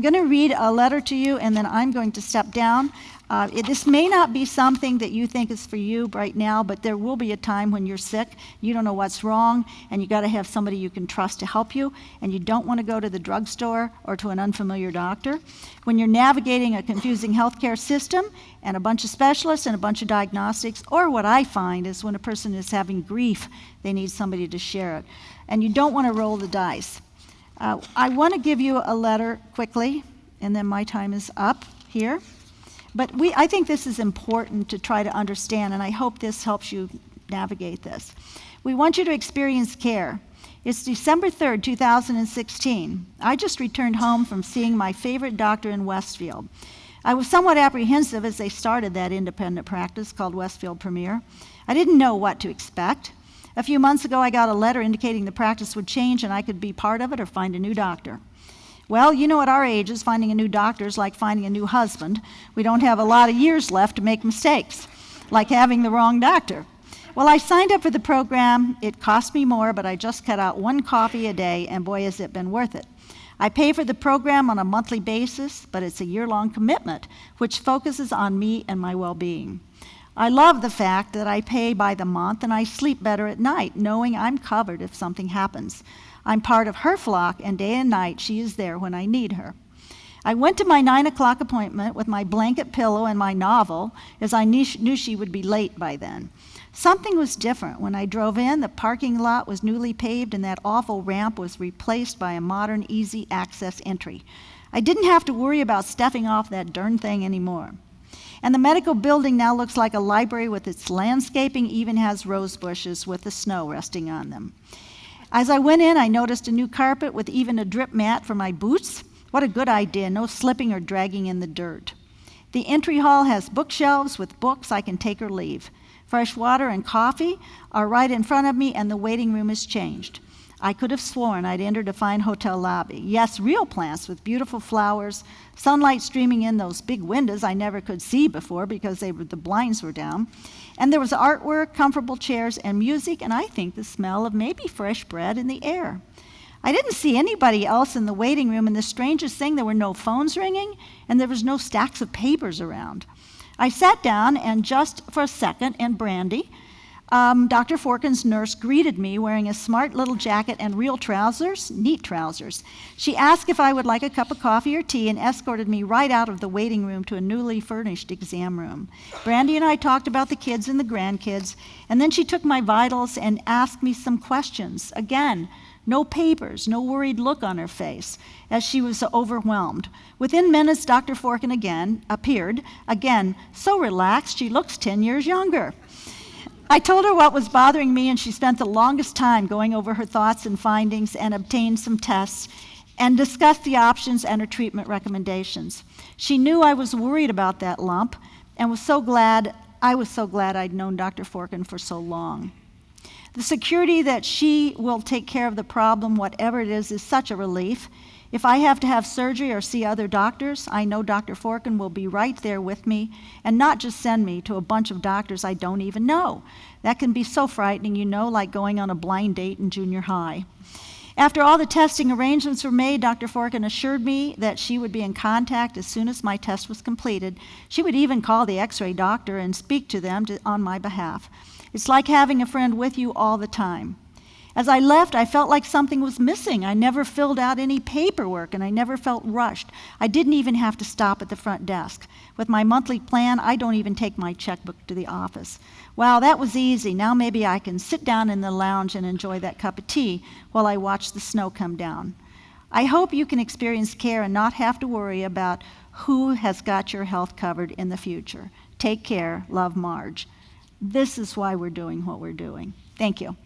I'm going to read a letter to you, and then I'm going to step down. This may not be something that you think is for you right now, but there will be a time when you're sick, you don't know what's wrong, and you got to have somebody you can trust to help you, and you don't want to go to the drugstore or to an unfamiliar doctor. When you're navigating a confusing healthcare system and a bunch of specialists and a bunch of diagnostics, or what I find is when a person is having grief, they need somebody to share it. And you don't want to roll the dice. I want to give you a letter quickly, and then my time is up here. But I think this is important to try to understand, and I hope this helps you navigate this. We want you to experience care. It's December 3rd, 2016. I just returned home from seeing my favorite doctor in Westfield. I was somewhat apprehensive as they started that independent practice called Westfield Premier. I didn't know what to expect. A few months ago, I got a letter indicating the practice would change and I could be part of it or find a new doctor. Well, you know, at our ages, finding a new doctor is like finding a new husband. We don't have a lot of years left to make mistakes, like having the wrong doctor. Well, I signed up for the program. It cost me more, but I just cut out 1 coffee a day, and boy, has it been worth it. I pay for the program on a monthly basis, but it's a year-long commitment, which focuses on me and my well-being. I love the fact that I pay by the month, and I sleep better at night, knowing I'm covered if something happens. I'm part of her flock, and day and night she is there when I need her. I went to my 9 o'clock appointment with my blanket pillow and my novel, as I knew she would be late by then. Something was different. When I drove in, the parking lot was newly paved, and that awful ramp was replaced by a modern, easy access entry. I didn't have to worry about stepping off that darn thing anymore. And the medical building now looks like a library with its landscaping, even has rose bushes with the snow resting on them. As I went in, I noticed a new carpet with even a drip mat for my boots. What a good idea, no slipping or dragging in the dirt. The entry hall has bookshelves with books I can take or leave. Fresh water and coffee are right in front of me, and the waiting room is changed. I could have sworn I'd entered a fine hotel lobby. Yes, real plants with beautiful flowers, sunlight streaming in those big windows I never could see before because the blinds were down. And there was artwork, comfortable chairs, and music, and I think the smell of maybe fresh bread in the air. I didn't see anybody else in the waiting room, and the strangest thing, there were no phones ringing, and there was no stacks of papers around. I sat down, and just for a second, and Brandy, Dr. Forkin's nurse, greeted me wearing a smart little jacket and real trousers, neat trousers. She asked if I would like a cup of coffee or tea and escorted me right out of the waiting room to a newly furnished exam room. Brandy and I talked about the kids and the grandkids, and then she took my vitals and asked me some questions. Again, no papers, no worried look on her face, as she was overwhelmed. Within minutes, Dr. Forkin appeared, so relaxed she looks 10 years younger. I told her what was bothering me, and she spent the longest time going over her thoughts and findings and obtained some tests and discussed the options and her treatment recommendations. She knew I was worried about that lump and I was so glad I'd known Dr. Forkin for so long. The security that she will take care of the problem, whatever it is such a relief. If I have to have surgery or see other doctors, I know Dr. Forkin will be right there with me and not just send me to a bunch of doctors I don't even know. That can be so frightening, like going on a blind date in junior high. After all the testing arrangements were made, Dr. Forkin assured me that she would be in contact as soon as my test was completed. She would even call the x-ray doctor and speak to them on my behalf. It's like having a friend with you all the time. As I left, I felt like something was missing. I never filled out any paperwork, and I never felt rushed. I didn't even have to stop at the front desk. With my monthly plan, I don't even take my checkbook to the office. Wow, that was easy. Now maybe I can sit down in the lounge and enjoy that cup of tea while I watch the snow come down. I hope you can experience care and not have to worry about who has got your health covered in the future. Take care. Love, Marge. This is why we're doing what we're doing. Thank you.